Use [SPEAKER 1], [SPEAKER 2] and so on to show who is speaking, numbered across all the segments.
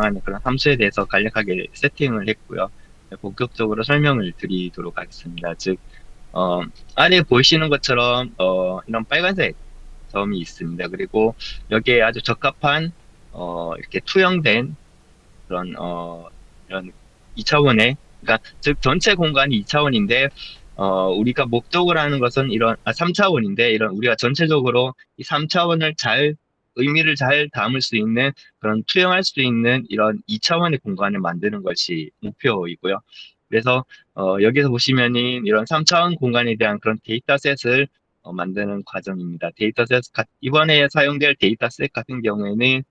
[SPEAKER 1] 해당하는 그런 함수에 대해서 간략하게 세팅을 했고요. 본격적으로 설명을 드리도록 하겠습니다. 즉, 어, 아래 보이시는 것처럼, 이런 빨간색 점이 있습니다. 그리고 여기에 아주 적합한, 이렇게 투영된 그런, 이런 2차원의, 그러니까, 즉, 전체 공간이 2차원인데, 우리가 목적을 하는 것은 3차원인데, 우리가 전체적으로 이 3차원을 의미를 잘 담을 수 있는, 그런 투영할 수 있는 이런 2차원의 공간을 만드는 것이 목표이고요. 그래서, 여기서 보시면은 이런 3차원 공간에 대한 그런 데이터셋을 만드는 과정입니다. 이번에 사용될 데이터셋 같은 경우에는,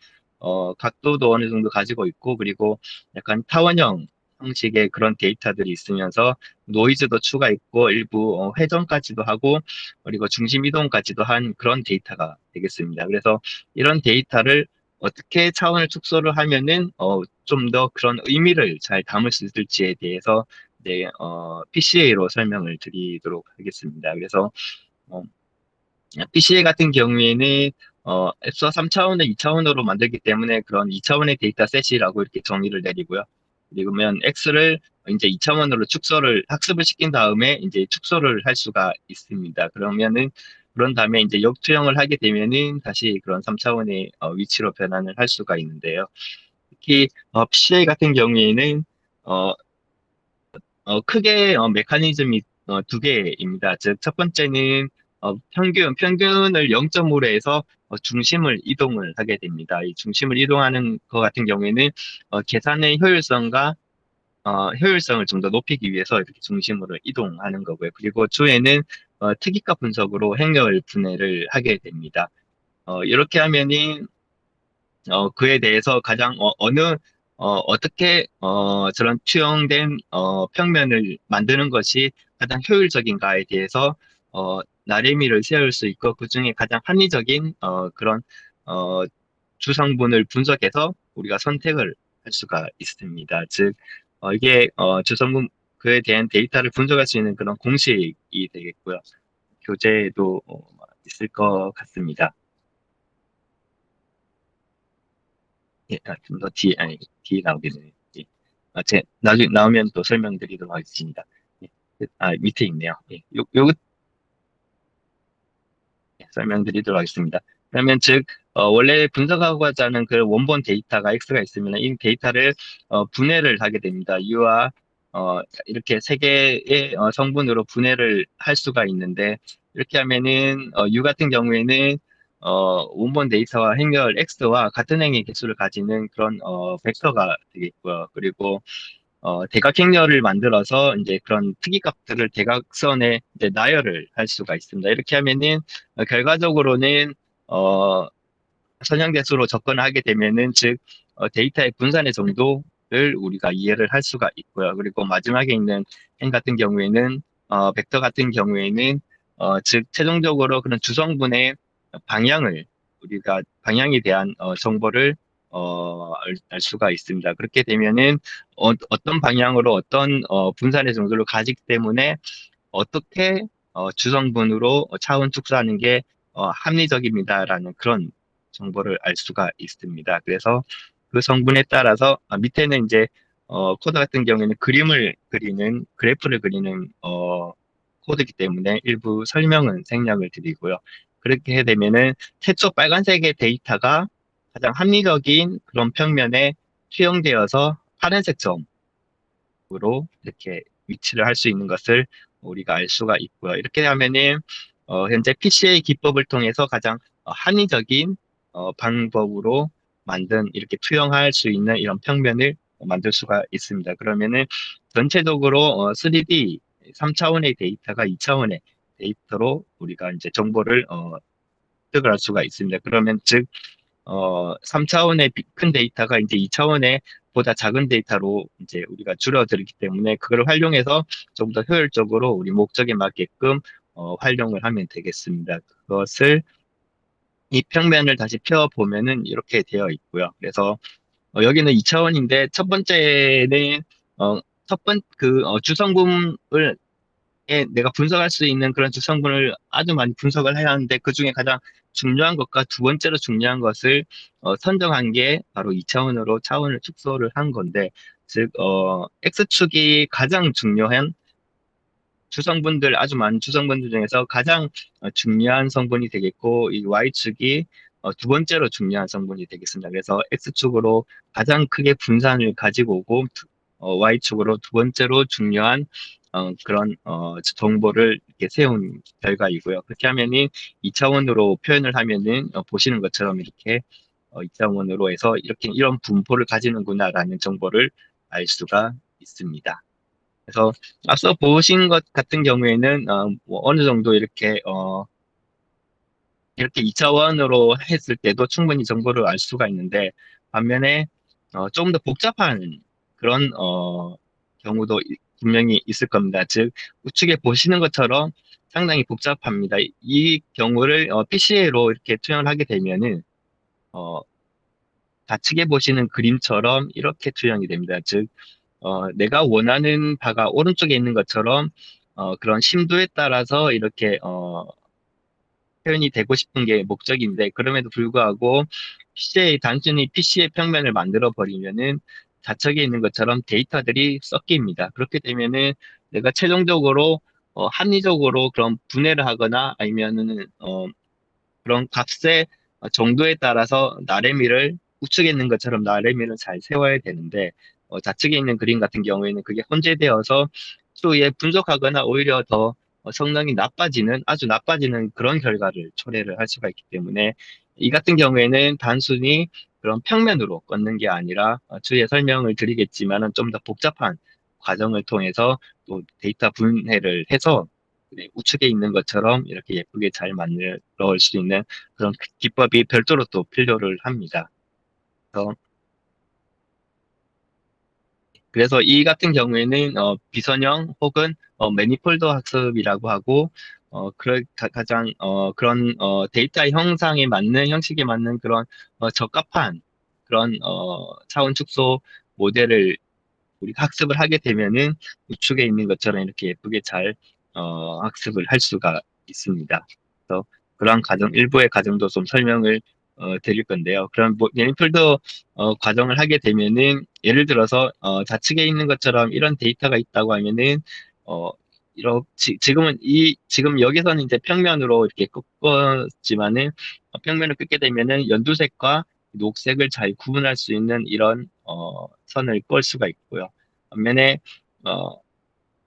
[SPEAKER 1] 각도도 어느 정도 가지고 있고, 그리고 약간 타원형 형식의 그런 데이터들이 있으면서 노이즈도 추가있고 일부 회전까지도 하고 그리고 중심 이동까지도 한 그런 데이터가 되겠습니다. 그래서 이런 데이터를 어떻게 차원을 축소를 하면은 좀 더 그런 의미를 잘 담을 수 있을지에 대해서 네, PCA로 설명을 드리도록 하겠습니다. 그래서 어, PCA 같은 경우에는 앱서 3차원을 2차원으로 만들기 때문에 그런 2차원의 데이터셋이라고 이렇게 정의를 내리고요. 그리고면 X를 이제 2차원으로 학습을 시킨 다음에 이제 축소를 할 수가 있습니다. 그런 다음에 이제 역투영을 하게 되면은 다시 그런 3차원의 위치로 변환을 할 수가 있는데요. 특히 PCA 같은 경우에는 어, 크게 메커니즘이 두 개입니다. 즉, 첫 번째는 평균을 0.5로 해서 중심을 이동을 하게 됩니다. 이 중심을 이동하는 것 같은 경우에는 계산의 효율성을 좀 더 높이기 위해서 이렇게 중심으로 이동하는 거고요. 그리고 주에는 특이값 분석으로 행렬 분해를 하게 됩니다. 이렇게 하면은 그에 대해서 가장 어떻게 저런 투영된 평면을 만드는 것이 가장 효율적인가에 대해서 나래미를 세울 수 있고 그중에 가장 합리적인 그런 어, 주성분을 분석해서 우리가 선택을 할 수가 있습니다. 즉 이게 주성분 그에 대한 데이터를 분석할 수 있는 그런 공식이 되겠고요. 교재도 있을 것 같습니다. 예, 좀 더 뒤에 나오겠네요. 예. 나중에 나오면 또 설명드리도록 하겠습니다. 예. 밑에 있네요. 예. 요거 설명드리도록 하겠습니다. 그러면 즉, 원래 분석하고자 하는 그 원본 데이터가 X가 있으면 이 데이터를 분해를 하게 됩니다. U와 이렇게 세 개의 성분으로 분해를 할 수가 있는데 이렇게 하면은 U 같은 경우에는 원본 데이터와 행렬 X와 같은 행의 개수를 가지는 그런 벡터가 되겠고요. 그리고 대각행렬을 만들어서 이제 그런 특이값들을 대각선에 이제 나열을 할 수가 있습니다. 이렇게 하면은 결과적으로는 어, 선형대수로 접근을 하게 되면은 즉 데이터의 분산의 정도를 우리가 이해를 할 수가 있고요. 그리고 마지막에 있는 행 같은 경우에는 벡터 같은 경우에는 즉 최종적으로 그런 주성분의 방향에 대한 정보를 알 수가 있습니다. 그렇게 되면은 떤 방향으로 어떤 분산의 정도를 가지기 때문에 어떻게 주성분으로 차원 축소하는 게 합리적입니다라는 그런 정보를 알 수가 있습니다. 그래서 그 성분에 따라서 밑에는 이제 코드 같은 경우에는 그래프를 그리는 코드이기 때문에 일부 설명은 생략을 드리고요. 그렇게 되면은 최초 빨간색의 데이터가 가장 합리적인 그런 평면에 투영되어서 파란색 점으로 이렇게 위치를 할 수 있는 것을 우리가 알 수가 있고요. 이렇게 하면은 현재 PCA 기법을 통해서 가장 합리적인 방법으로 만든 이렇게 투영할 수 있는 이런 평면을 만들 수가 있습니다. 그러면은 전체적으로 3D 3차원의 데이터가 2차원의 데이터로 우리가 이제 정보를 습득을 할 수가 있습니다. 그러면 즉 3차원의 큰 데이터가 이제 2차원의 보다 작은 데이터로 이제 우리가 줄어들기 때문에 그걸 활용해서 좀 더 효율적으로 우리 목적에 맞게끔 활용을 하면 되겠습니다. 이 평면을 다시 펴보면은 이렇게 되어 있고요. 그래서 여기는 2차원인데 첫 번째는 주성분을 내가 분석할 수 있는 그런 주성분을 아주 많이 분석을 해야 하는데 그중에 가장 중요한 것과 두 번째로 중요한 것을 선정한 게 바로 2차원으로 차원을 축소를 한 건데 즉 X축이 가장 중요한 주성분들 아주 많은 주성분들 중에서 가장 중요한 성분이 되겠고 이 Y축이 두 번째로 중요한 성분이 되겠습니다. 그래서 X축으로 가장 크게 분산을 가지고 오고 Y축으로 두 번째로 중요한 그런 정보를 이렇게 세운 결과이고요. 그렇게 하면은 2차원으로 표현을 하면은 보시는 것처럼 이렇게 2차원으로 해서 이렇게 이런 분포를 가지는구나라는 정보를 알 수가 있습니다. 그래서 앞서 보신 것 같은 경우에는 뭐 어느 정도 이렇게 2차원으로 했을 때도 충분히 정보를 알 수가 있는데 반면에 조금 더 복잡한 그런 경우도 분명히 있을 겁니다. 즉 우측에 보시는 것처럼 상당히 복잡합니다. 이 경우를 PCA로 이렇게 투영을 하게 되면은 어, 좌측에 보시는 그림처럼 이렇게 투영이 됩니다. 즉 내가 원하는 바가 오른쪽에 있는 것처럼 그런 심도에 따라서 이렇게 표현이 되고 싶은 게 목적인데 그럼에도 불구하고 단순히 PC의 평면을 만들어 버리면은 좌측에 있는 것처럼 데이터들이 섞입니다. 그렇게 되면은 내가 최종적으로 합리적으로 그런 분해를 하거나 아니면은 그런 값의 정도에 따라서 나래미를 우측에 있는 것처럼 나래미를 잘 세워야 되는데 좌측에 있는 그림 같은 경우에는 그게 혼재되어서 추후에 분석하거나 오히려 더 성능이 나빠지는 아주 나빠지는 그런 결과를 초래를 할 수가 있기 때문에 이 같은 경우에는 단순히 그런 평면으로 꺾는 게 아니라 추후에 설명을 드리겠지만은 좀 더 복잡한 과정을 통해서 또 데이터 분해를 해서 네, 우측에 있는 것처럼 이렇게 예쁘게 잘 만들어 올 수 있는 그런 기법이 별도로 또 필요를 합니다. 그래서, 그래서 이 같은 경우에는 비선형 혹은 매니폴더 학습이라고 하고 가장 그런 데이터 형상에 맞는 형식에 맞는 그런 적합한 그런 차원 축소 모델을 우리가 학습을 하게 되면은 우측에 있는 것처럼 이렇게 예쁘게 잘 학습을 할 수가 있습니다. 그래서 그러한 과정, 일부의 과정도 좀 설명을 드릴 건데요. 그럼 뭐, 예니폴더 과정을 하게 되면은 예를 들어서 좌측에 있는 것처럼 이런 데이터가 있다고 하면은 어, 지금은 지금 여기서는 이제 평면으로 이렇게 꺾었지만은 평면을 꺾게 되면은 연두색과 녹색을 잘 구분할 수 있는 이런 선을 볼 수가 있고요. 반면에 어,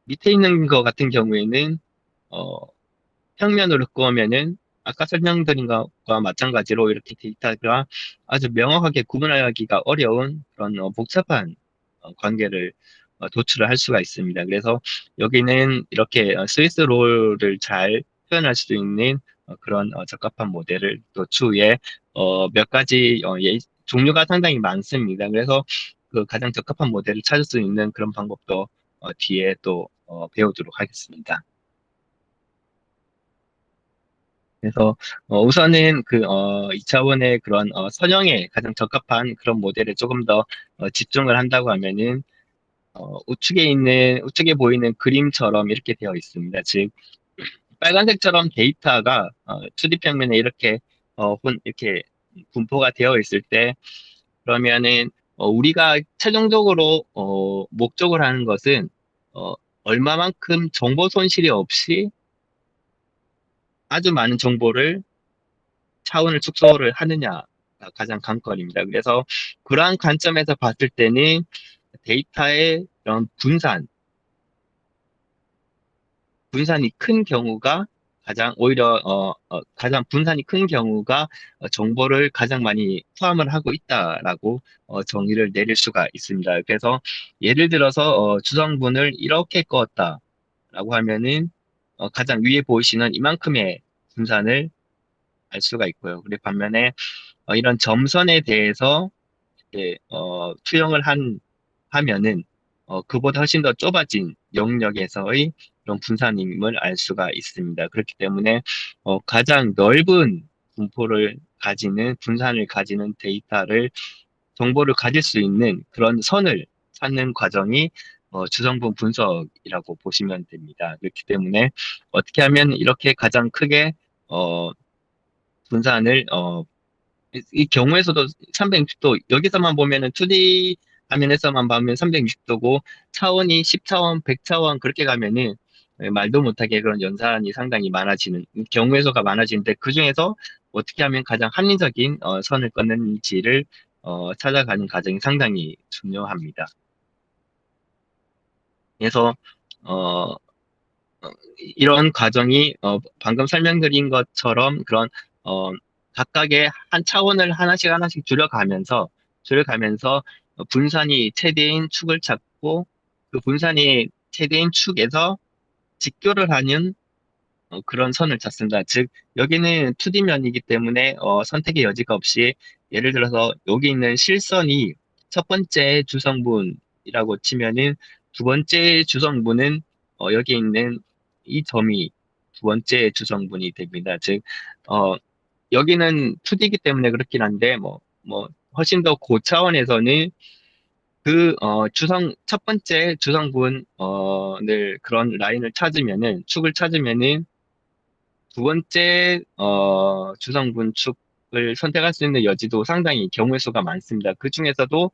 [SPEAKER 1] 밑에 있는 것 같은 경우에는 어, 평면으로 끄면은 아까 설명드린 것과 마찬가지로 이렇게 데이터가 아주 명확하게 구분하기가 어려운 그런 복잡한 관계를 도출을 할 수가 있습니다. 그래서 여기는 이렇게 스위스 롤을 잘 표현할 수 있는 그런 적합한 모델을 또 추후에 몇 가지 종류가 상당히 많습니다. 그래서 그 가장 적합한 모델을 찾을 수 있는 그런 방법도 뒤에 또 배우도록 하겠습니다. 그래서 우선은 그 2차원의 그런 선형에 가장 적합한 그런 모델에 조금 더 집중을 한다고 하면은 우측에 보이는 그림처럼 이렇게 되어 있습니다. 즉 빨간색처럼 데이터가 2D 평면에 이렇게 이렇게 분포가 되어 있을 때 그러면은 우리가 최종적으로 목적을 하는 것은 어, 얼마만큼 정보 손실이 없이 아주 많은 정보를 차원을 축소를 하느냐가 가장 관건입니다. 그래서 그러한 관점에서 봤을 때는 데이터의 이런 분산이 큰 경우가 오히려 가장 분산이 큰 경우가 정보를 가장 많이 포함을 하고 있다라고 정의를 내릴 수가 있습니다. 그래서 예를 들어서 주성분을 이렇게 껐다라고 하면은 가장 위에 보이시는 이만큼의 분산을 알 수가 있고요. 그리고 반면에 이런 점선에 대해서 투영을 하면은 그보다 훨씬 더 좁아진 영역에서의 그런 분산임을 알 수가 있습니다. 그렇기 때문에 가장 넓은 분산을 가지는 정보를 가질 수 있는 그런 선을 찾는 과정이 주성분 분석이라고 보시면 됩니다. 그렇기 때문에 어떻게 하면 이렇게 가장 크게 어, 분산을 이 경우에서도 360도 여기서만 보면은 2D 화면에서만 보면 360도고 차원이 10차원, 100차원 그렇게 가면은 말도 못하게 그런 연산이 상당히 많아지는 경우의 수가 많아지는데 그중에서 어떻게 하면 가장 합리적인 선을 끊는지를 찾아가는 과정이 상당히 중요합니다. 그래서 어, 이런 과정이 방금 설명드린 것처럼 그런 어, 각각의 한 차원을 하나씩 하나씩 줄여가면서 분산이 최대인 축을 찾고 그 분산이 최대인 축에서 직교를 하는 그런 선을 찾습니다. 즉 여기는 2D면이기 때문에 선택의 여지가 없이 예를 들어서 여기 있는 실선이 첫 번째 주성분이라고 치면은 두 번째 주성분은 여기 있는 이 점이 두 번째 주성분이 됩니다. 즉 여기는 2D이기 때문에 그렇긴 한데 훨씬 더 고차원에서는 첫 번째 주성분을 그런 라인을 찾으면은 축을 찾으면은 두 번째 주성분 축을 선택할 수 있는 여지도 상당히 경우의 수가 많습니다. 그 중에서도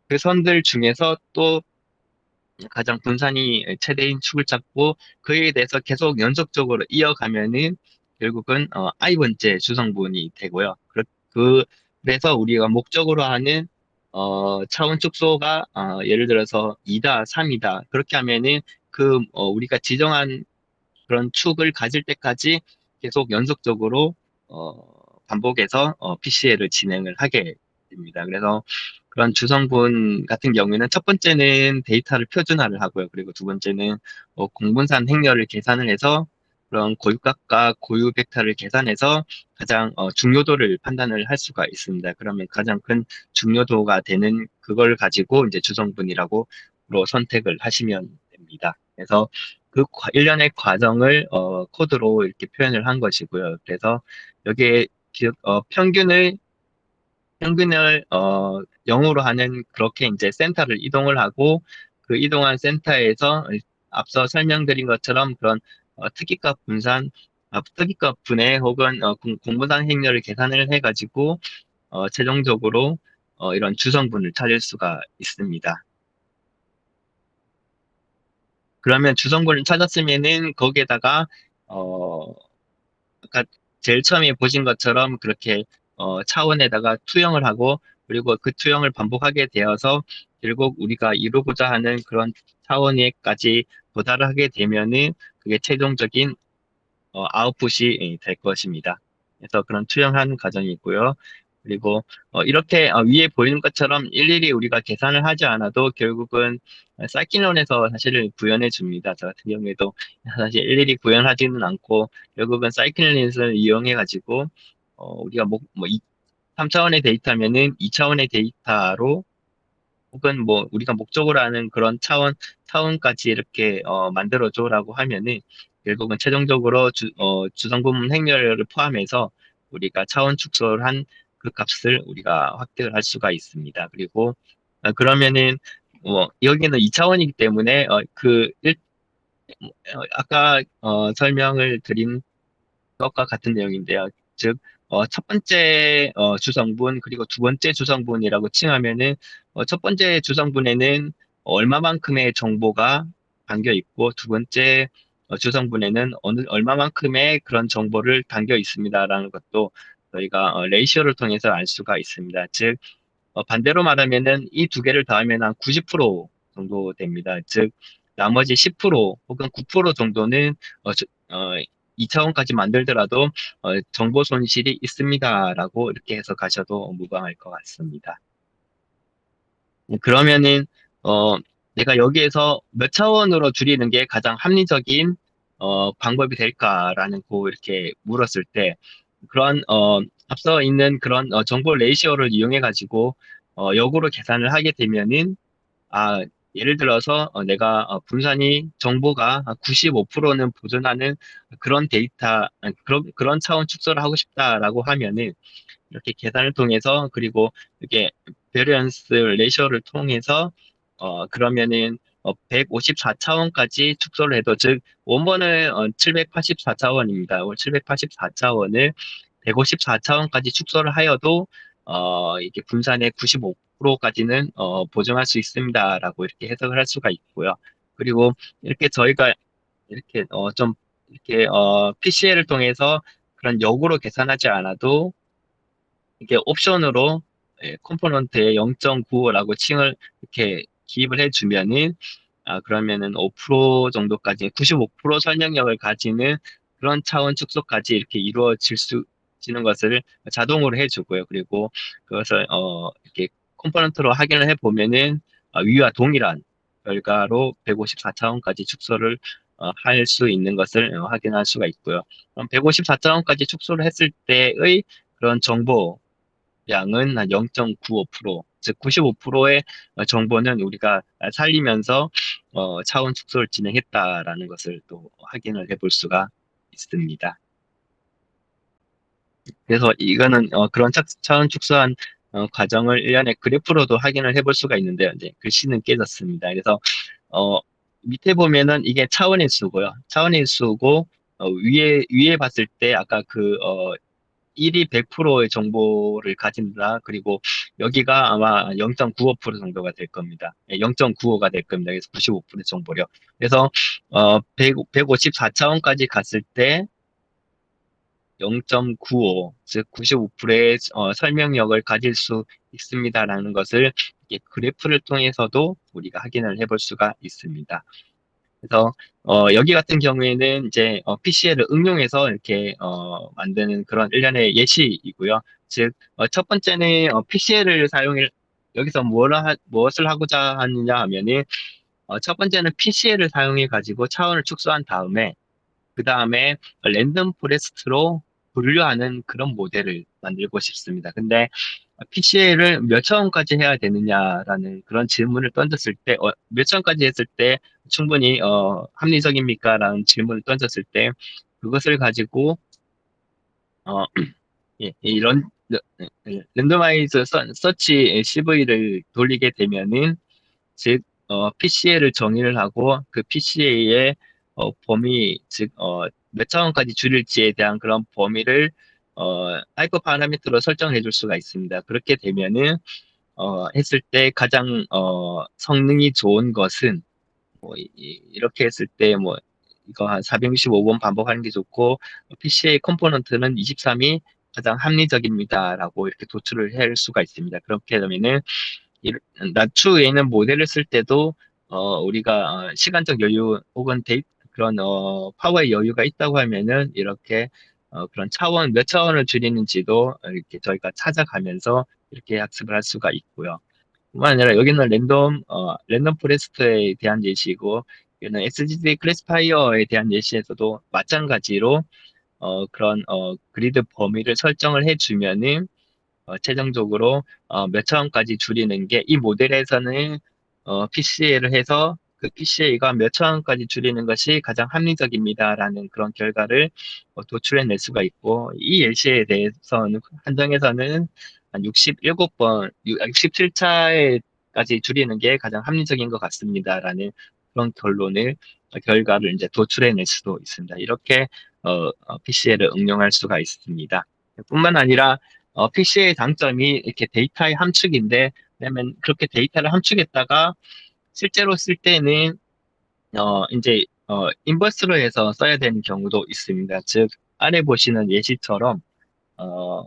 [SPEAKER 1] 그 선들 중에서 또 가장 분산이 최대인 축을 찾고 그에 대해서 계속 연속적으로 이어가면은 결국은 I 번째 주성분이 되고요. 그래서 우리가 목적으로 하는 차원 축소가 예를 들어서 2다, 3이다 그렇게 하면은 우리가 지정한 그런 축을 가질 때까지 계속 연속적으로 어, 반복해서 PCL을 진행을 하게 됩니다. 그래서 그런 주성분 같은 경우에는 첫 번째는 데이터를 표준화를 하고요. 그리고 두 번째는 공분산 행렬을 계산을 해서 그런 고유값과 고유 벡터를 계산해서 가장 중요도를 판단을 할 수가 있습니다. 그러면 가장 큰 중요도가 되는 그걸 가지고 이제 주성분이라고 선택을 하시면 됩니다. 그래서 일련의 과정을 코드로 이렇게 표현을 한 것이고요. 그래서 여기에 평균을 0으로 하는 그렇게 이제 센터를 이동을 하고 그 이동한 센터에서 앞서 설명드린 것처럼 그런 특기값 분해 혹은 공분산 행렬을 계산을 해가지고 최종적으로 이런 주성분을 찾을 수가 있습니다. 그러면 주성분을 찾았으면은 거기에다가 어 아까 제일 처음에 보신 것처럼 그렇게 차원에다가 투영을 하고 그리고 그 투영을 반복하게 되어서 결국 우리가 이루고자 하는 그런 차원에까지 도달하게 되면은 그게 최종적인 아웃풋이 될 것입니다. 그래서 그런 투영하는 과정이 있고요. 그리고 이렇게 위에 보이는 것처럼 일일이 우리가 계산을 하지 않아도 결국은 사이클론에서 사실을 구현해 줍니다. 저 같은 경우에도 사실 일일이 구현하지는 않고 결국은 사이클론을 이용해 가지고 우리가 3차원의 데이터면은 2차원의 데이터로 혹은 우리가 목적으로 하는 그런 차원까지 이렇게 만들어줘라고 하면은 결국은 최종적으로 주성분 행렬을 포함해서 우리가 차원 축소를 한 그 값을 우리가 확대를 할 수가 있습니다. 그리고 그러면은 여기는 2차원이기 때문에 아까 설명을 드린 것과 같은 내용인데요. 즉, 첫 번째 주성분 그리고 두 번째 주성분이라고 칭하면은 첫 번째 주성분에는 얼마만큼의 정보가 담겨 있고 두 번째 주성분에는 얼마만큼의 그런 정보를 담겨 있습니다라는 것도 저희가 레이시오를 통해서 알 수가 있습니다. 즉, 반대로 말하면은 이 두 개를 더하면 한 90% 정도 됩니다. 즉, 나머지 10% 혹은 9% 정도는 2차원까지 만들더라도 정보 손실이 있습니다라고 이렇게 해서 가셔도 무방할 것 같습니다. 그러면은 내가 여기에서 몇 차원으로 줄이는 게 가장 합리적인 방법이 될까라는 이렇게 물었을 때 그런 앞서 있는 그런 정보 레이시오를 이용해 가지고 역으로 계산을 하게 되면은 예를 들어서 내가 분산이 정보가 95%는 보존하는 그런 그런 차원 축소를 하고 싶다라고 하면은 이렇게 계산을 통해서 그리고 이게 베리언스 레이쇼를 통해서 그러면은 154차원까지 축소를 해도, 즉, 원본은 784차원입니다. 784차원을 154차원까지 축소를 하여도, 이게 분산의 95%까지는, 보증할 수 있습니다라고 이렇게 해석을 할 수가 있고요. 그리고 이렇게 저희가 이렇게, 이렇게, PCL을 통해서 그런 역으로 계산하지 않아도, 이게 옵션으로 컴포넌트에 0.95라고 칭을 이렇게 기입을 해주면은, 그러면은 5% 정도까지, 95% 설명력을 가지는 그런 차원 축소까지 이렇게 지는 것을 자동으로 해주고요. 그리고 그것을 이렇게 컴포넌트로 확인을 해보면은, 위와 동일한 결과로 154차원까지 축소를 할 수 있는 것을 확인할 수가 있고요. 그럼 154차원까지 축소를 했을 때의 그런 정보 양은 한 0.95%, 즉 95%의 정보는 우리가 살리면서 차원 축소를 진행했다라는 것을 또 확인을 해볼 수가 있습니다. 그래서 이거는 그런 차원 축소한 과정을 일련의 그래프로도 확인을 해볼 수가 있는데요. 이제 글씨는 깨졌습니다. 그래서 어, 밑에 보면은 이게 차원의 수고요. 차원의 수고 위에 봤을 때 아까 1이 100%의 정보를 가진다. 그리고 여기가 아마 0.95% 정도가 될 겁니다. 0.95가 될 겁니다. 그래서 95%의 정보력. 그래서 154차원까지 갔을 때 0.95, 즉 95%의 설명력을 가질 수 있습니다라는 것을 이렇게 그래프를 통해서도 우리가 확인을 해볼 수가 있습니다. 그래서 여기 같은 경우에는 이제 PCL을 응용해서 이렇게 만드는 그런 일련의 예시이고요. 즉, 첫 번째는 PCL을 여기서 무엇을 하고자 하느냐 하면은 첫 번째는 PCL을 사용해 가지고 차원을 축소한 다음에 그 다음에 랜덤 포레스트로 분류하는 그런 모델을 만들고 싶습니다. 근데 PCL을 몇 차원까지 해야 되느냐라는 그런 질문을 던졌을 때, 몇 차원까지 했을 때 충분히 합리적입니까? 라는 질문을 던졌을 때 그것을 가지고 어, 예, 이런 랜더마이즈 서치 CV를 돌리게 되면은 즉 PCA를 정의를 하고 그 PCA의 범위, 즉 몇 차원까지 줄일지에 대한 그런 범위를 하이퍼 파라미터로 설정해 줄 수가 있습니다. 그렇게 되면은 했을 때 가장 성능이 좋은 것은 뭐 이렇게 했을 때 뭐 이거 한 465번 반복하는 게 좋고 PCA 컴포넌트는 23이 가장 합리적입니다라고 이렇게 도출을 할 수가 있습니다. 그렇게 되면은 낮추에 있는 모델을 쓸 때도 우리가 시간적 여유 혹은 그런 파워의 여유가 있다고 하면은 이렇게 그런 몇 차원을 줄이는지도 이렇게 저희가 찾아가면서 이렇게 학습을 할 수가 있고요. 뿐만 아니라 여기는 랜덤 포레스트에 대한 예시이고 여기는 SGD 클래시파이어에 대한 예시에서도 마찬가지로 그런 그리드 범위를 설정을 해주면은 최종적으로 몇 차원까지 줄이는 게 이 모델에서는 PCA를 해서 그 PCA가 몇 차원까지 줄이는 것이 가장 합리적입니다라는 그런 결과를 도출해낼 수가 있고 이 예시에 대해서는 한정에서는 한 67번, 67차에까지 줄이는 게 가장 합리적인 것 같습니다라는 그런 결과를 이제 도출해낼 수도 있습니다. 이렇게 PCA를 응용할 수가 있습니다. 뿐만 아니라 PC의 장점이 이렇게 데이터의 함축인데, 왜냐면 그렇게 데이터를 함축했다가 실제로 쓸 때는, 이제, 인버스로 해서 써야 되는 경우도 있습니다. 즉, 아래 보시는 예시처럼, 어,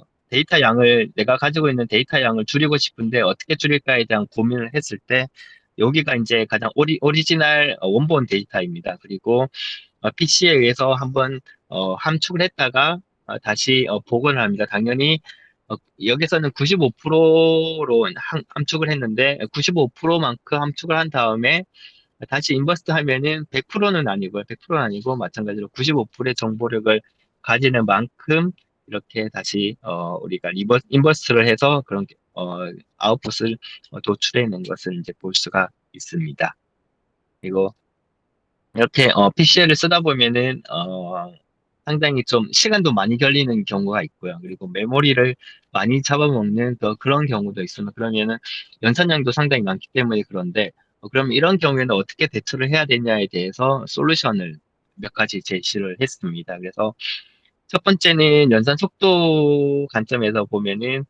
[SPEAKER 1] 내가 가지고 있는 데이터 양을 줄이고 싶은데 어떻게 줄일까에 대한 고민을 했을 때, 여기가 이제 가장 오리지널 원본 데이터입니다. 그리고 PC에 의해서 한번 함축을 했다가 다시 복원을 합니다. 당연히 여기서는 95%로 함축을 했는데 95%만큼 함축을 한 다음에 다시 인버스트 하면은 100%는 아니고요. 100%는 아니고 마찬가지로 95%의 정보력을 가지는 만큼 이렇게 다시 우리가 인버스트를 해서 그런 아웃풋을 도출해낸 것을 이제 볼 수가 있습니다. 그리고 이렇게 PCL을 쓰다 보면은 상당히 좀 시간도 많이 걸리는 경우가 있고요. 그리고 메모리를 많이 잡아먹는 그런 경우도 있으면 그러면은 연산량도 상당히 많기 때문에 그런데 그럼 이런 경우에는 어떻게 대처를 해야 되냐에 대해서 솔루션을 몇 가지 제시를 했습니다. 그래서 첫 번째는 연산 속도 관점에서 보면은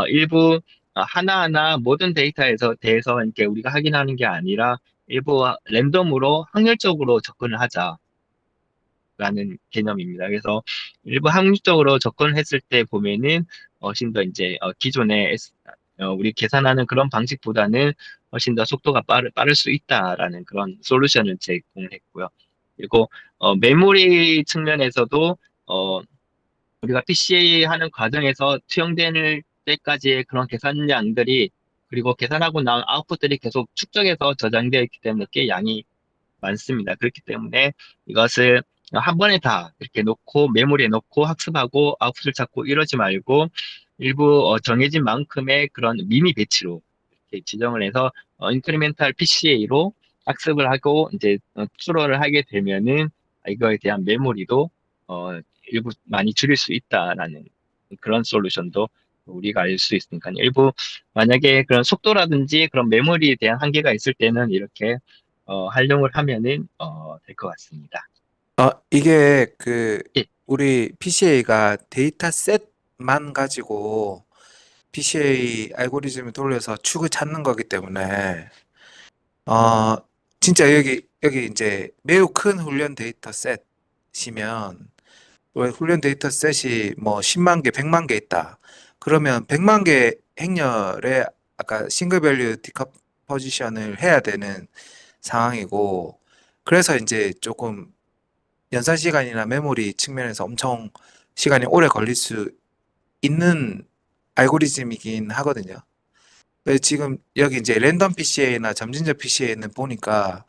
[SPEAKER 1] 일부 하나하나 모든 데이터에서 대해서 이렇게 우리가 확인하는 게 아니라 일부 랜덤으로 확률적으로 접근을 하자라는 개념입니다. 그래서 일부 확률적으로 접근을 했을 때 보면은 훨씬 더 이제 기존의 우리 계산하는 그런 방식보다는 훨씬 더 속도가 빠를 수 있다라는 그런 솔루션을 제공을 했고요. 그리고 메모리 측면에서도 어, 우리가 PCA 하는 과정에서 투영될 때까지의 그런 계산량들이 그리고 계산하고 나온 아웃풋들이 계속 축적해서 저장되어 있기 때문에 꽤 양이 많습니다. 그렇기 때문에 이것을 한 번에 다 이렇게 놓고 메모리에 넣고 학습하고 아웃풋을 찾고 이러지 말고 일부 정해진 만큼의 그런 미니 배치로 이렇게 지정을 해서 인크리멘탈 PCA로 학습을 하고 이제 추론을 하게 되면은 이거에 대한 메모리도 어, 일부 많이 줄일 수 있다라는 그런 솔루션도 우리가 알 수 있으니까 일부 만약에 그런 속도라든지 그런 메모리에 대한 한계가 있을 때는 이렇게 활용을 하면은 될 것 같습니다.
[SPEAKER 2] 이게
[SPEAKER 1] 예.
[SPEAKER 2] 우리 PCA가 데이터 셋만 가지고 PCA 알고리즘을 돌려서 축을 찾는 거기 때문에, 어, 진짜 여기 이제 매우 큰 훈련 데이터 셋이면, 왜 훈련 데이터 셋이 뭐 10만 개, 100만 개 있다. 그러면 100만 개 행렬에 아까 싱글 밸류 디컴포지션을 해야 되는 상황이고, 그래서 이제 조금 연산 시간이나 메모리 측면에서 엄청 시간이 오래 걸릴 수 있는 알고리즘이긴 하거든요. 그래서 지금 여기 이제 랜덤 PCA나 점진적 PCA는 보니까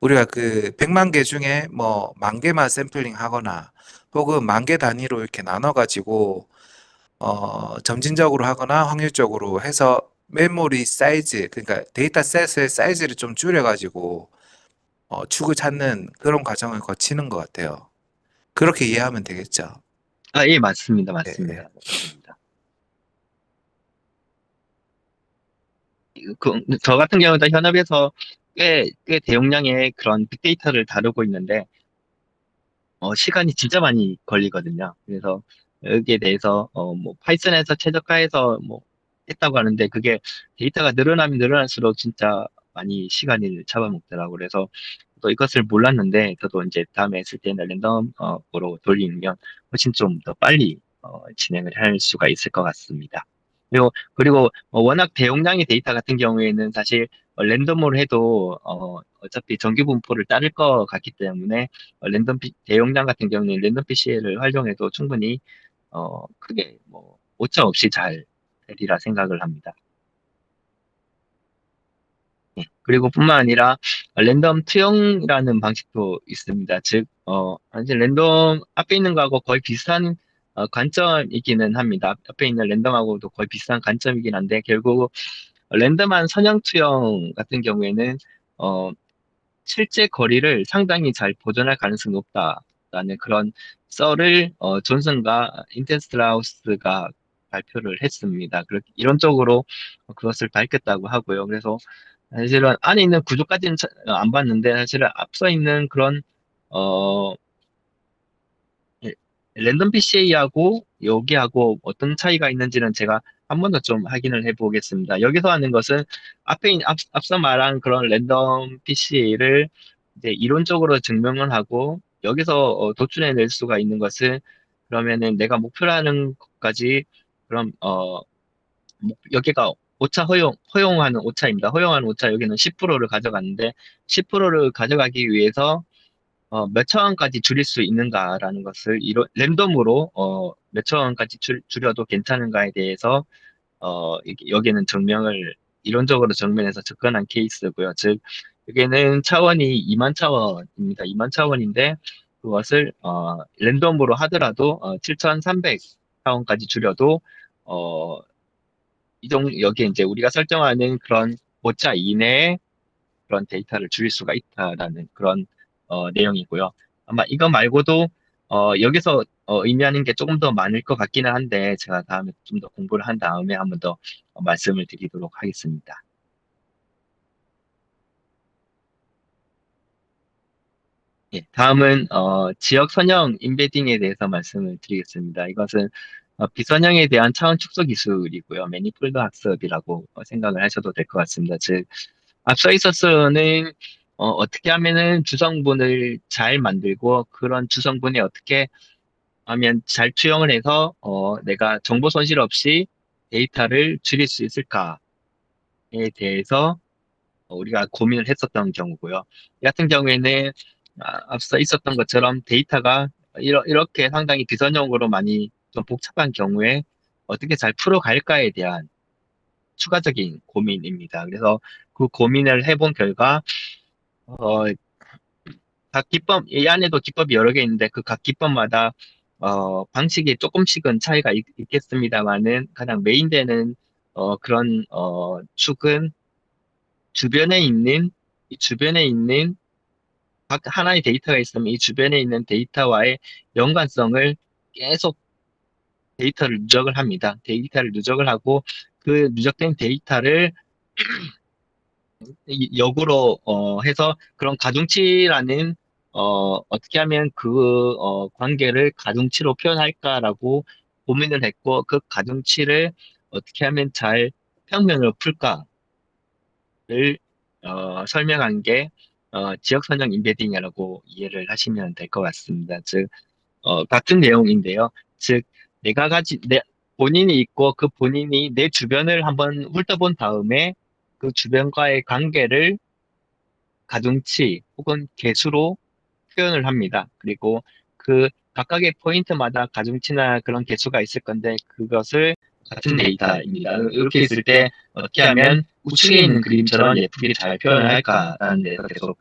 [SPEAKER 2] 우리가 100만 개 중에 뭐 만 개만 샘플링 하거나 혹은 만 개 단위로 이렇게 나눠 가지고 점진적으로 하거나 확률적으로 해서 메모리 사이즈, 그러니까 데이터 셋의 사이즈를 좀 줄여 가지고 축을 찾는 그런 과정을 거치는 것 같아요. 그렇게 이해하면 되겠죠.
[SPEAKER 1] 예, 맞습니다.
[SPEAKER 2] 예, 예.
[SPEAKER 1] 맞습니다. 맞습니다. 저 같은 경우도 현업에서 꽤 대용량의 그런 빅데이터를 다루고 있는데, 시간이 진짜 많이 걸리거든요. 그래서 여기에 대해서 뭐 파이썬에서 최적화해서 뭐 했다고 하는데 그게 데이터가 늘어나면 늘어날수록 진짜 많이 시간을 잡아먹더라고요. 그래서 또 이것을 몰랐는데 저도 이제 다음에 했을 때는 랜덤으로 돌리면 훨씬 좀 더 빨리 진행을 할 수가 있을 것 같습니다. 그리고 워낙 대용량의 데이터 같은 경우에는 사실 랜덤으로 해도 어차피 정규 분포를 따를 것 같기 때문에 대용량 같은 경우는 랜덤 PC를 활용해도 충분히 크게 뭐 오차 없이 잘 되리라 생각을 합니다. 예. 그리고 뿐만 아니라 랜덤 투영이라는 방식도 있습니다. 즉, 사실 랜덤 앞에 있는 거하고 거의 비슷한 관점이기는 합니다. 앞에 있는 랜덤하고도 거의 비슷한 관점이긴 한데 결국 랜덤한 선형 투영 같은 경우에는 어, 실제 거리를 상당히 잘 보존할 가능성이 높다라는 그런 썰을 존슨과 인텐스트라우스가 발표를 했습니다. 이론적으로 그것을 밝혔다고 하고요. 그래서 사실은 안에 있는 구조까지는 안 봤는데 사실은 앞서 있는 그런 어 예, 랜덤 PCA하고 여기하고 어떤 차이가 있는지는 제가 한 번 더 좀 확인을 해보겠습니다. 여기서 하는 것은 앞서 말한 그런 랜덤 PCA를 이제 이론적으로 증명을 하고 여기서 도출해낼 수가 있는 것은 그러면은 내가 목표로 하는 것까지 그럼 여기가 허용하는 오차입니다. 허용하는 오차 여기는 10%를 가져갔는데 10%를 가져가기 위해서 몇 천 원까지 줄일 수 있는가라는 것을 랜덤으로 몇 천 원까지 줄여도 괜찮은가에 대해서 여기는 이론적으로 증명해서 접근한 케이스고요. 즉 여기는 차원이 2만 차원입니다. 2만 차원인데 그것을 랜덤으로 하더라도 7,300 차원까지 줄여도 어, 여기에 이제 우리가 설정하는 그런 오차 이내에 그런 데이터를 줄일 수가 있다라는 그런 내용이고요. 아마 이거 말고도 여기서 의미하는 게 조금 더 많을 것 같기는 한데 제가 다음에 좀 더 공부를 한 다음에 한번 더 말씀을 드리도록 하겠습니다. 다음은 지역 선형 임베딩에 대해서 말씀을 드리겠습니다. 이것은 비선형에 대한 차원 축소 기술이고요. 매니폴드 학습이라고 생각을 하셔도 될 것 같습니다. 즉, 앞서 있었서는 어떻게 하면은 주성분을 잘 만들고 그런 주성분에 어떻게 하면 잘 투영을 해서 내가 정보 손실 없이 데이터를 줄일 수 있을까에 대해서 우리가 고민을 했었던 경우고요. 이 같은 경우에는 앞서 있었던 것처럼 데이터가 이렇게 상당히 비선형으로 많이 좀 복잡한 경우에 어떻게 잘 풀어갈까에 대한 추가적인 고민입니다. 그래서 그 고민을 해본 결과 어, 각 기법, 이 안에도 기법이 여러 개 있는데 그 각 기법마다 방식이 조금씩은 차이가 겠습니다만은 가장 메인되는 그런 축은 주변에 있는 이 주변에 있는 각 하나의 데이터가 있으면 이 주변에 있는 데이터와의 연관성을 계속 데이터를 누적을 합니다. 데이터를 누적을 하고 그 누적된 데이터를 역으로 해서 그런 가중치라는 어떻게 하면 그 관계를 가중치로 표현할까라고 고민을 했고 그 가중치를 어떻게 하면 잘 평면으로 풀까를 설명한 게 지역 선형 임베딩이라고 이해를 하시면 될 것 같습니다. 즉 같은 내용인데요. 즉 본인이 있고 그 본인이 내 주변을 한번 훑어본 다음에 그 주변과의 관계를 가중치 혹은 개수로 표현을 합니다. 그리고 그 각각의 포인트마다 가중치나 그런 개수가 있을 건데 그것을 같은 데이터입니다. 이렇게 있을 때 어떻게 하면 우측에 있는 그림처럼 예쁘게 잘 표현을 할까라는 데서 계속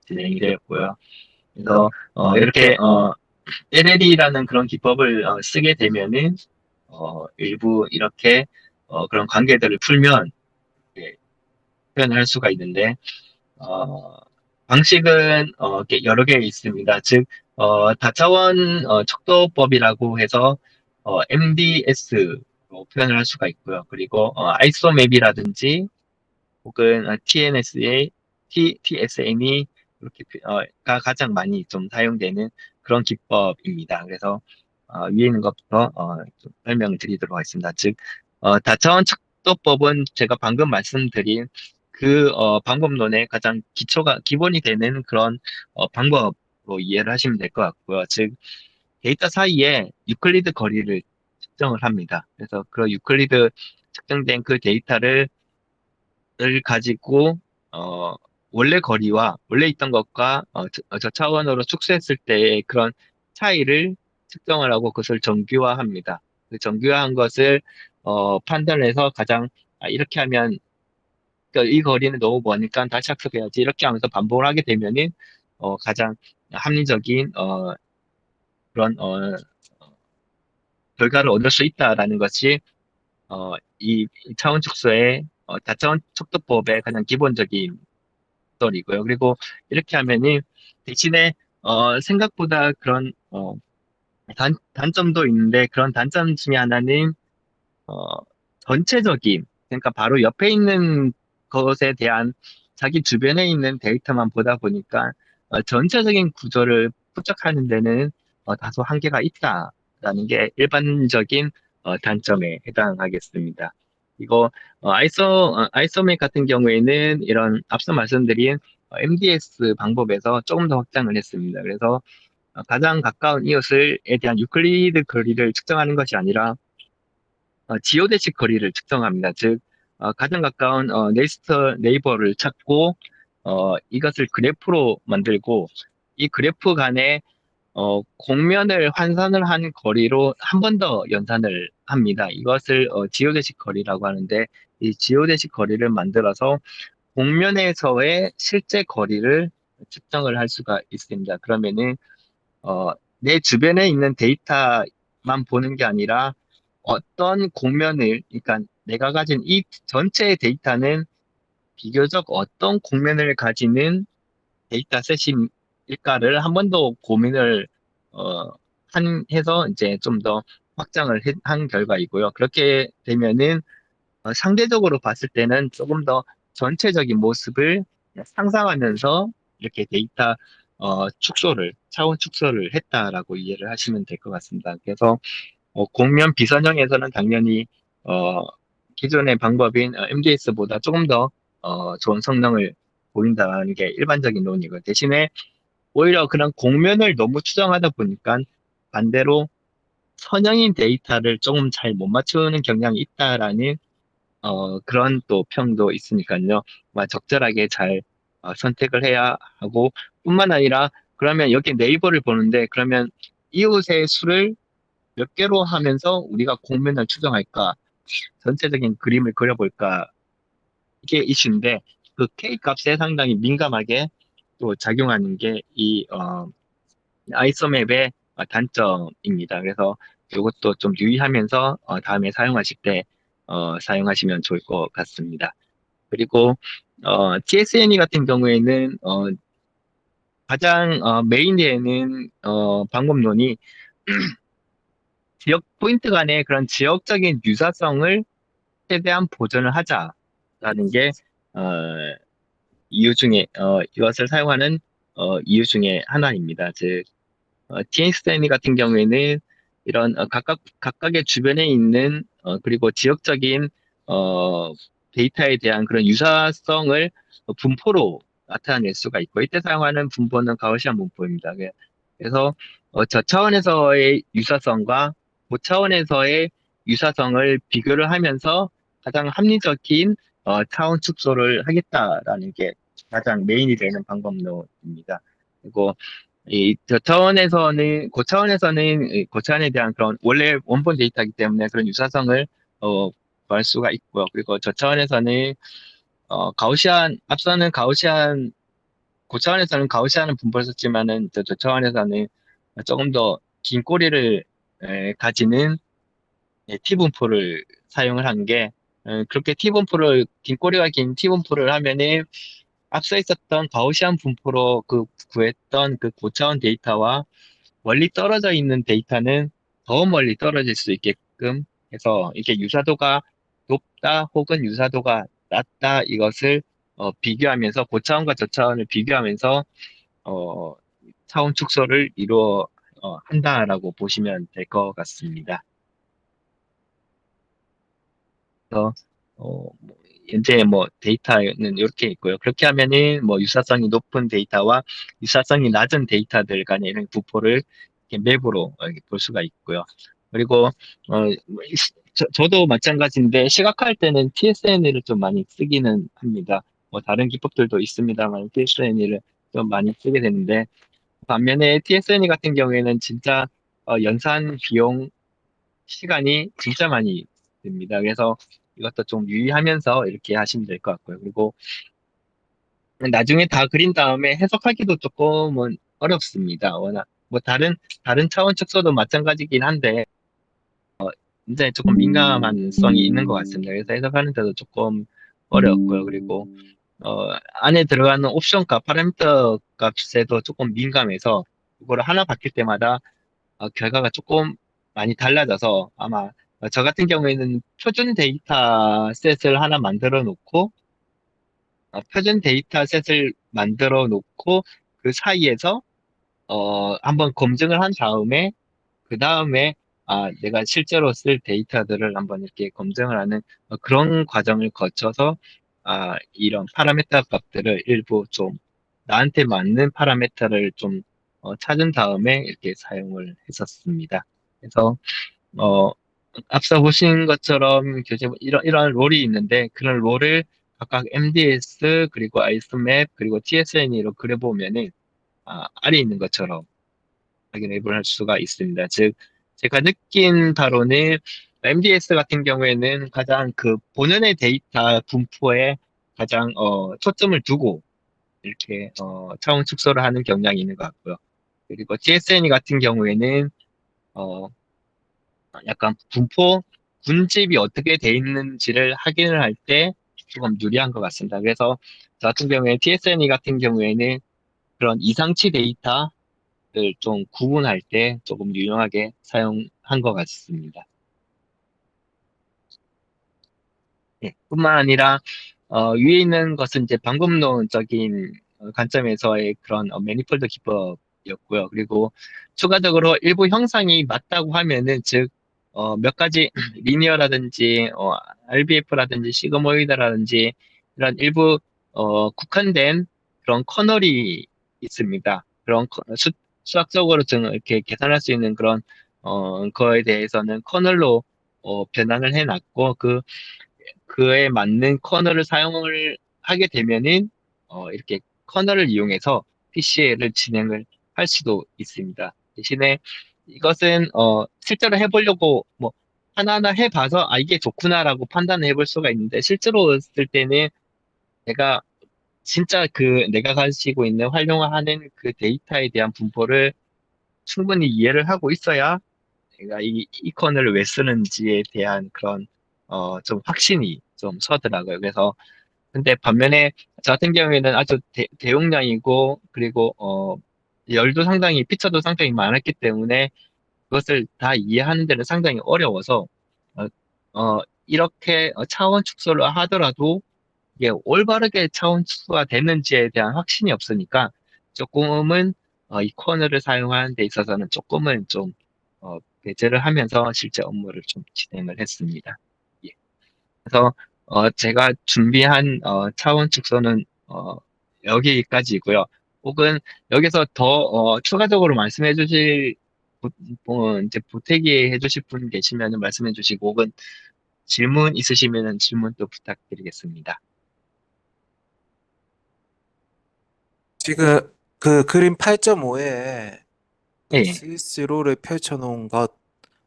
[SPEAKER 1] 진행이 되었고요. 그래서 이렇게 LLE라는 그런 기법을 쓰게 되면은 일부 이렇게 그런 관계들을 풀면 예, 표현할 수가 있는데 어, 방식은 이렇게 여러 개 있습니다. 즉, 다차원 척도법이라고 해서 MDS로 표현을 할 수가 있고요. 그리고 아이소맵이라든지 혹은 TSN이 이렇게 가 가장 많이 좀 사용되는 그런 기법입니다. 그래서 위에 있는 것부터 좀 설명을 드리도록 하겠습니다. 즉, 다차원 척도법은 제가 방금 말씀드린 그 방법론의 가장 기본이 되는 그런 방법으로 이해를 하시면 될 것 같고요. 즉, 데이터 사이에 유클리드 거리를 측정을 합니다. 그래서 그 유클리드 측정된 그 데이터를 가지고 어, 원래 거리와 원래 있던 것과 저차원으로 축소했을 때의 그런 차이를 측정을 하고 그것을 정규화합니다. 그 정규화한 것을 판단해서 가장 이렇게 하면 그러니까 이 거리는 너무 머니까 다시 학습해야지 이렇게 하면서 반복을 하게 되면은 가장 합리적인 그런 결과를 얻을 수 있다라는 것이 이 차원 축소의 다차원 척도법의 가장 기본적인 이고요. 그리고 이렇게 하면은 대신에 생각보다 그런 단점도 있는데 그런 단점 중에 하나는 어, 전체적인 그러니까 바로 옆에 있는 것에 대한 자기 주변에 있는 데이터만 보다 보니까 전체적인 구조를 포착하는 데는 다소 한계가 있다라는 게 일반적인 단점에 해당하겠습니다. 이거 아이소맥 같은 경우에는 이런 앞서 말씀드린 MDS 방법에서 조금 더 확장을 했습니다. 그래서 가장 가까운 이웃을에 대한 유클리드 거리를 측정하는 것이 아니라 지오데식 거리를 측정합니다. 즉, 가장 가까운 네이버를 찾고 이것을 그래프로 만들고 이 그래프 간에 공면을 환산을 한 거리로 한 번 더 연산을 합니다. 이것을 지오데식 거리라고 하는데 이 지오데식 거리를 만들어서 공면에서의 실제 거리를 측정을 할 수가 있습니다. 그러면은 내 주변에 있는 데이터만 보는 게 아니라 어떤 공면을, 그러니까 내가 가진 이 전체의 데이터는 비교적 어떤 공면을 가지는 데이터셋일까를 한 번 더 고민을 어, 해서 이제 좀 더 확장을 한 결과이고요. 그렇게 되면은 상대적으로 봤을 때는 조금 더 전체적인 모습을 상상하면서 이렇게 차원 축소를 했다라고 이해를 하시면 될 것 같습니다. 그래서 공면 비선형에서는 당연히 어, 기존의 방법인 MDS보다 조금 더 좋은 성능을 보인다는 게 일반적인 논의고 대신에 오히려 그런 공면을 너무 추정하다 보니까 반대로 선형인 데이터를 조금 잘 못 맞추는 경향이 있다라는 그런 또 평도 있으니까요. 적절하게 잘 선택을 해야 하고 뿐만 아니라 그러면 여기 네이버를 보는데 그러면 이웃의 수를 몇 개로 하면서 우리가 공면을 추정할까? 전체적인 그림을 그려볼까? 이게 이슈인데 그 K 값에 상당히 민감하게 또 작용하는 게 이 아이소맵의 단점입니다. 그래서 이것도 좀 유의하면서 다음에 사용하실 때 사용하시면 좋을 것 같습니다. 그리고 TSNE 같은 경우에는 가장 메인에는 방법론이 지역 포인트 간의 그런 지역적인 유사성을 최대한 보존을 하자라는 게 어, 이유 중에 이것을 사용하는 이유 중에 하나입니다. 즉 TSNE 같은 경우에는 이런 각각의 주변에 있는 그리고 지역적인 어, 데이터에 대한 그런 유사성을 분포로 나타낼 수가 있고 이때 사용하는 분포는 가우시안 분포입니다. 그래서 저 차원에서의 유사성과 고차원에서의 유사성을 비교를 하면서 가장 합리적인 차원 축소를 하겠다라는 게 가장 메인이 되는 방법론입니다. 그리고 고차원에서는 이 고차원에 대한 그런 원래 원본 데이터이기 때문에 그런 유사성을 구할 수가 있고요. 그리고 저차원에서는 고차원에서는 가우시안은 분포를 썼지만은 저차원에서는 조금 더 긴 꼬리를 가지는 T분포를 사용을 한 게, 그렇게 긴 꼬리가 긴 T분포를 하면은 앞서 있었던 가우시안 분포로 구했던 그 고차원 데이터와 멀리 떨어져 있는 데이터는 더 멀리 떨어질 수 있게끔 해서 이게 유사도가 높다 혹은 유사도가 낮다 이것을 비교하면서 고차원과 저차원을 비교하면서 어, 차원 축소를 한다라고 보시면 될 것 같습니다. 그래서 현재 데이터는 이렇게 있고요. 그렇게 하면은 유사성이 높은 데이터와 유사성이 낮은 데이터들 간의 이런 부포를 이렇게 맵으로 이렇게 볼 수가 있고요. 그리고 저도 마찬가지인데 시각할 때는 TSN을 좀 많이 쓰기는 합니다. 다른 기법들도 있습니다만 TSN을 좀 많이 쓰게 되는데 반면에 TSN 같은 경우에는 진짜 연산 비용 시간이 진짜 많이 듭니다. 그래서 이것도 좀 유의하면서 이렇게 하시면 될 것 같고요. 그리고 나중에 다 그린 다음에 해석하기도 조금은 어렵습니다. 워낙 다른 차원 축소도 마찬가지긴 한데 이제 조금 민감한 성이 있는 것 같습니다. 그래서 해석하는 데도 조금 어렵고요. 그리고 안에 들어가는 옵션 값, 파라미터 값에도 조금 민감해서 이거를 하나 바뀔 때마다 결과가 조금 많이 달라져서 아마 저 같은 경우에는 표준 데이터 셋을 하나 표준 데이터 셋을 만들어 놓고 그 사이에서 한번 검증을 한 다음에 그 다음에 내가 실제로 쓸 데이터들을 한번 이렇게 검증을 하는 그런 과정을 거쳐서 이런 파라메타 값들을 일부 좀 나한테 맞는 파라메타를 좀 찾은 다음에 이렇게 사용을 했었습니다. 그래서 어, 앞서 보신 것처럼 교재 이런 롤이 있는데 그런 롤을 각각 MDS 그리고 아이스맵 그리고 TSN으로 그려보면은 아래 있는 것처럼 확인해 볼 수가 있습니다. 즉 제가 느낀 바로는 MDS 같은 경우에는 가장 그 본연의 데이터 분포에 가장 초점을 두고 이렇게 차원 축소를 하는 경향이 있는 것 같고요. 그리고 TSN이 같은 경우에는 어, 약간 군집이 어떻게 돼 있는지를 확인을 할 때 조금 유리한 것 같습니다. 그래서 저 같은 경우에 TSNE 같은 경우에는 그런 이상치 데이터를 좀 구분할 때 조금 유용하게 사용한 것 같습니다. 예, 뿐만 아니라 위에 있는 것은 이제 방법론적인 관점에서의 그런 매니폴드 기법이었고요. 그리고 추가적으로 일부 형상이 맞다고 하면은 즉 몇 가지 리니어라든지 RBF라든지 시그모이드라든지 이런 일부 국한된 그런 커널이 있습니다. 수학적으로 좀 이렇게 계산할 수 있는 그런 거에 대해서는 커널로 변환을 해놨고 그에 맞는 커널을 사용을 하게 되면은 이렇게 커널을 이용해서 PC를 진행을 할 수도 있습니다. 대신에 이것은 실제로 해보려고 뭐 하나하나 해봐서 아 이게 좋구나라고 판단을 해볼 수가 있는데 실제로 쓸 때는 내가 진짜 내가 가지고 있는 활용하는 그 데이터에 대한 분포를 충분히 이해를 하고 있어야 내가 이 커널을 왜 쓰는지에 대한 그런 좀 확신이 좀 서더라고요. 그래서 근데 반면에 저 같은 경우에는 아주 대용량이고 그리고 열도 상당히 피처도 상당히 많았기 때문에 그것을 다 이해하는 데는 상당히 어려워서 어, 이렇게 차원 축소를 하더라도 이게 올바르게 차원 축소가 되는지에 대한 확신이 없으니까 조금은 이 커널을 사용하는 데 있어서는 조금은 좀 배제를 하면서 실제 업무를 좀 진행을 했습니다. 예. 그래서 제가 준비한 차원 축소는 여기까지고요. 혹은 여기서 더 추가적으로 말씀해 주실 이제 보태기 해 주실 분 계시면 말씀해 주시고 혹은 질문 있으시면 질문 또 부탁드리겠습니다.
[SPEAKER 2] 지금 그 그림 8.5에 그
[SPEAKER 1] 예,
[SPEAKER 2] 스위스 롤을 펼쳐놓은 것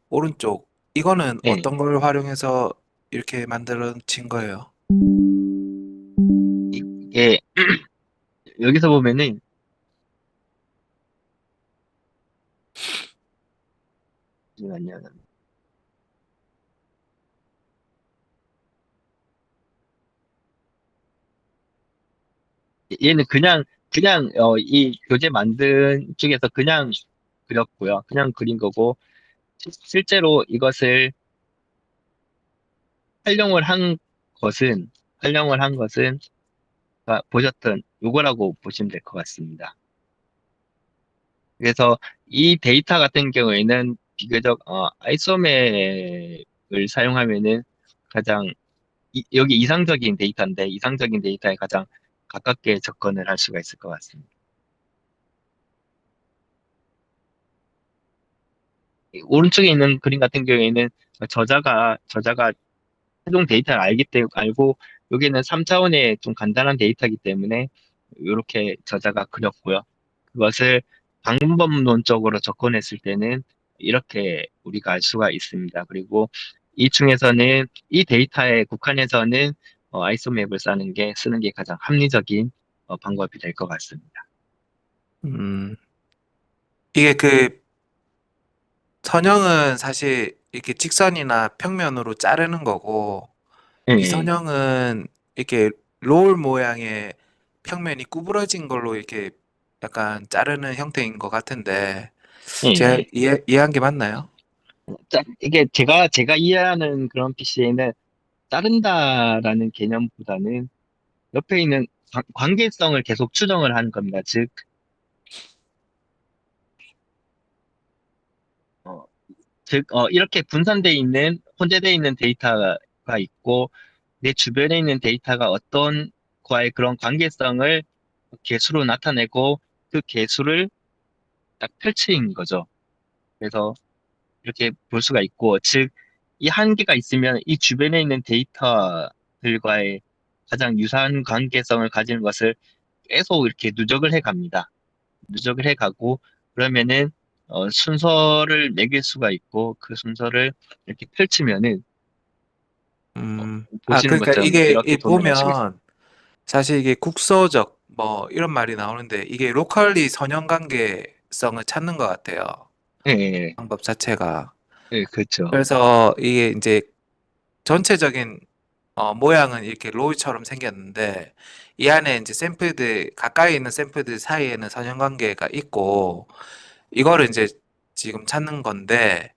[SPEAKER 2] 오른쪽 이거는
[SPEAKER 1] 예.
[SPEAKER 2] 어떤 걸 활용해서 이렇게 만들어진 거예요?
[SPEAKER 1] 이게 여기서 보면은 잠시만요. 얘는 그냥 이 교재 만든 쪽에서 그냥 그렸고요. 그냥 그린 거고 실제로 이것을 활용을 한 활용을 한 것은 아까 보셨던 요거라고 보시면 될 것 같습니다. 그래서 이 데이터 같은 경우에는 비교적 아이소맵을 사용하면은 가장 여기 이상적인 데이터인데 이상적인 데이터에 가장 가깝게 접근을 할 수가 있을 것 같습니다. 이 오른쪽에 있는 그림 같은 경우에는 저자가 최종 데이터를 알고 여기는 3차원의 좀 간단한 데이터이기 때문에 이렇게 저자가 그렸고요. 그것을 방법론적으로 접근했을 때는 이렇게 우리가 알 수가 있습니다. 그리고 이 중에서는 이 데이터에 국한해서는 아이소맵을 쓰는 게 가장 합리적인 방법이 될 것 같습니다.
[SPEAKER 2] 음, 이게 그 선형은 사실 이렇게 직선이나 평면으로 자르는 거고 이
[SPEAKER 1] 예,
[SPEAKER 2] 선형은 이렇게 롤 모양의 평면이 구부러진 걸로 이렇게 약간 자르는 형태인 것 같은데 제가
[SPEAKER 1] 예.
[SPEAKER 2] 이해한 게 맞나요?
[SPEAKER 1] 이게 제가 이해하는 그런 PC에는 자른다라는 개념보다는 옆에 있는 관계성을 계속 추정을 하는 겁니다. 어, 이렇게 혼재되어 있는 데이터가 있고, 내 주변에 있는 데이터가 어떤 과의 그런 관계성을 개수로 나타내고, 그 개수를 딱 펼친 거죠. 그래서 이렇게 볼 수가 있고, 이 한계가 있으면 이 주변에 있는 데이터들과의 가장 유사한 관계성을 가지는 것을 계속 이렇게 누적을 해 갑니다. 누적을 해 가고, 그러면은, 순서를 매길 수가 있고, 그 순서를 이렇게 펼치면은, 어, 보시는
[SPEAKER 2] 그러니까
[SPEAKER 1] 것처럼
[SPEAKER 2] 이게
[SPEAKER 1] 이렇게 도면할 수가 있습니다.
[SPEAKER 2] 보면 사실 이게 국서적 뭐 이런 말이 나오는데 이게 로컬리 선형 관계성을 찾는 것 같아요.
[SPEAKER 1] 예, 예,
[SPEAKER 2] 방법 자체가.
[SPEAKER 1] 예, 그렇죠.
[SPEAKER 2] 그래서 이게 이제 전체적인 모양은 이렇게 롤처럼 생겼는데 이 안에 이제 샘플들 가까이 있는 샘플들 사이에는 선형 관계가 있고 이거를 이제 지금 찾는 건데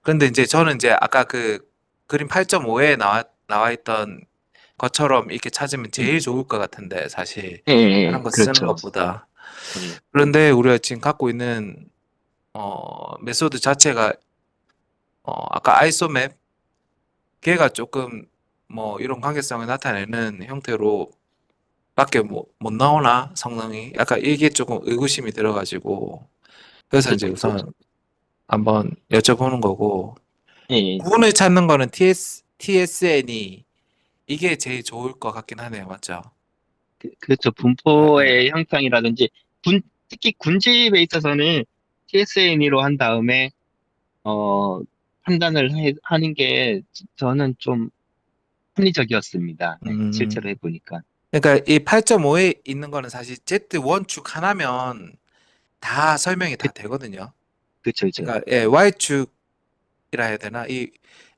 [SPEAKER 2] 그런데 이제 저는 이제 아까 그 그림 8.5에 나와 있던 것처럼 이렇게 찾으면 제일 좋을 것 같은데, 사실
[SPEAKER 1] 예, 예,
[SPEAKER 2] 다른
[SPEAKER 1] 예.
[SPEAKER 2] 거 쓰는
[SPEAKER 1] 그렇죠.
[SPEAKER 2] 것보다.
[SPEAKER 1] 예,
[SPEAKER 2] 그런데 우리가 지금 갖고 있는 메소드 자체가 아까 아이소맵 걔가 조금 뭐 이런 관계성을 나타내는 형태로 밖에 못 나오나 성능이 약간 이게 조금 의구심이 들어가지고 그래서
[SPEAKER 1] 저,
[SPEAKER 2] 이제 우선 한번 여쭤보는 거고
[SPEAKER 1] 예, 예.
[SPEAKER 2] 구분을 찾는 거는 TSN이 이게 제일 좋을 것 같긴 하네요, 맞죠?
[SPEAKER 1] 그렇죠.
[SPEAKER 2] 예, 예.
[SPEAKER 1] 분포의 형상이라든지, 특히 군집에 있어서는 TSN으로 한 다음에, 어, 판단을 하는 게 저는 좀 합리적이었습니다. 네,
[SPEAKER 2] 음,
[SPEAKER 1] 실제로 해보니까.
[SPEAKER 2] 그러니까 이 8.5에 있는 거는 사실 Z1축 하나면 다 설명이
[SPEAKER 1] 그,
[SPEAKER 2] 다 되거든요.
[SPEAKER 1] 그쵸, 그쵸.
[SPEAKER 2] 그러니까 예, Y축이라 해야 되나? 이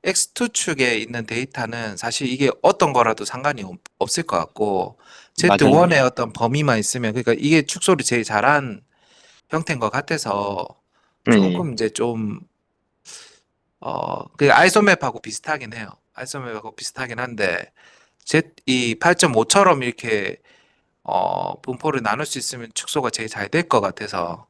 [SPEAKER 2] X2축에 있는 데이터는 사실 이게 어떤 거라도 상관이 없을 것 같고
[SPEAKER 1] 맞아요.
[SPEAKER 2] Z1의 어떤 범위만 있으면 그러니까 이게 축소를 제일 잘한 형태인 것 같아서
[SPEAKER 1] 네,
[SPEAKER 2] 조금 이제 좀 그 아이소맵하고 비슷하긴 해요. 아이소맵하고 비슷하긴 한데 이 8.5처럼 이렇게 분포를 나눌 수 있으면 축소가 제일 잘 될 것 같아서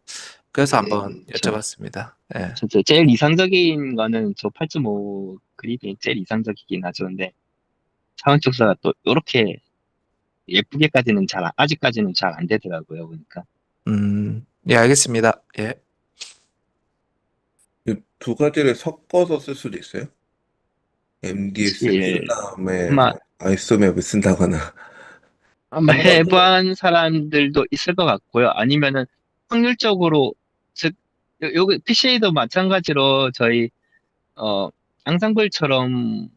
[SPEAKER 2] 그래서 한번
[SPEAKER 1] 저,
[SPEAKER 2] 여쭤봤습니다. 예.
[SPEAKER 1] 진짜 제일 이상적인 거는 저 8.5 그립이 제일 이상적이긴 하죠. 근데 차원 축소가 또 이렇게 예쁘게까지는 아직까지는 잘 안 되더라고요. 보니까.
[SPEAKER 2] 예, 알겠습니다. 예.
[SPEAKER 3] 이 두 가지를 섞어서 쓸 수도 있어요. MDS를 쓴
[SPEAKER 1] 사실,
[SPEAKER 3] 다음에
[SPEAKER 1] 아마,
[SPEAKER 3] 뭐 아이소맵을 쓴다거나.
[SPEAKER 1] 아마 해본 사람들도 있을 것 같고요. 아니면은 확률적으로, 즉, 여기 PCA도 마찬가지로 저희, 어, 앙상블처럼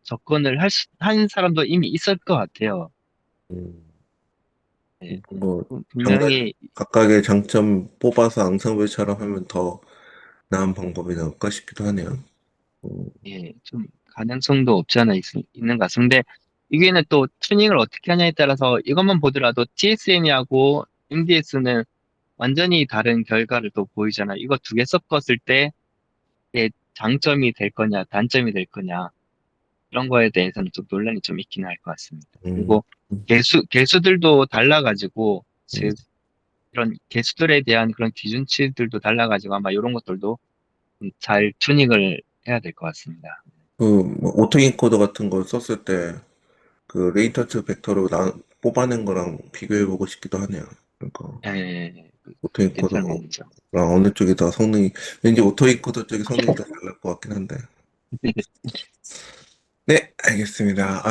[SPEAKER 1] 접근을 한 사람도 이미 있을 것 같아요.
[SPEAKER 3] 음,
[SPEAKER 1] 네.
[SPEAKER 3] 뭐
[SPEAKER 1] 분명히,
[SPEAKER 3] 각각의 장점 뽑아서 앙상블처럼 하면 더 나은 방법이 나올까 싶기도 하네요. 음,
[SPEAKER 1] 예, 좀 가능성도 없지 않아 있는 것 같습니다. 근데 이게는 또 튜닝을 어떻게 하냐에 따라서 이것만 보더라도 TSN하고 MDS는 완전히 다른 결과를 또 보이잖아. 이거 두 개 섞었을 때 이게 장점이 될 거냐, 단점이 될 거냐, 이런 거에 대해서는 좀 논란이 좀 있긴 할 것 같습니다.
[SPEAKER 3] 음,
[SPEAKER 1] 그리고 개수들도 달라가지고,
[SPEAKER 3] 음.
[SPEAKER 1] 즉, 이런 개수들에 대한 그런 기준치들도 달라가지고 아마 이런 것들도 잘 튜닝을 해야 될 것 같습니다.
[SPEAKER 3] 그뭐 오토인코더 같은 거 썼을 때 그 레이턴트 벡터로 뽑아낸 거랑 비교해보고 싶기도 하네요. 그러니까
[SPEAKER 1] 예, 괜찮은
[SPEAKER 3] 오토인코더랑
[SPEAKER 1] 부분이죠.
[SPEAKER 3] 어느 쪽이 더 성능이 왠지 오토인코더 쪽이 성능이 더 잘 날 것 같긴 한데. 네, 알겠습니다.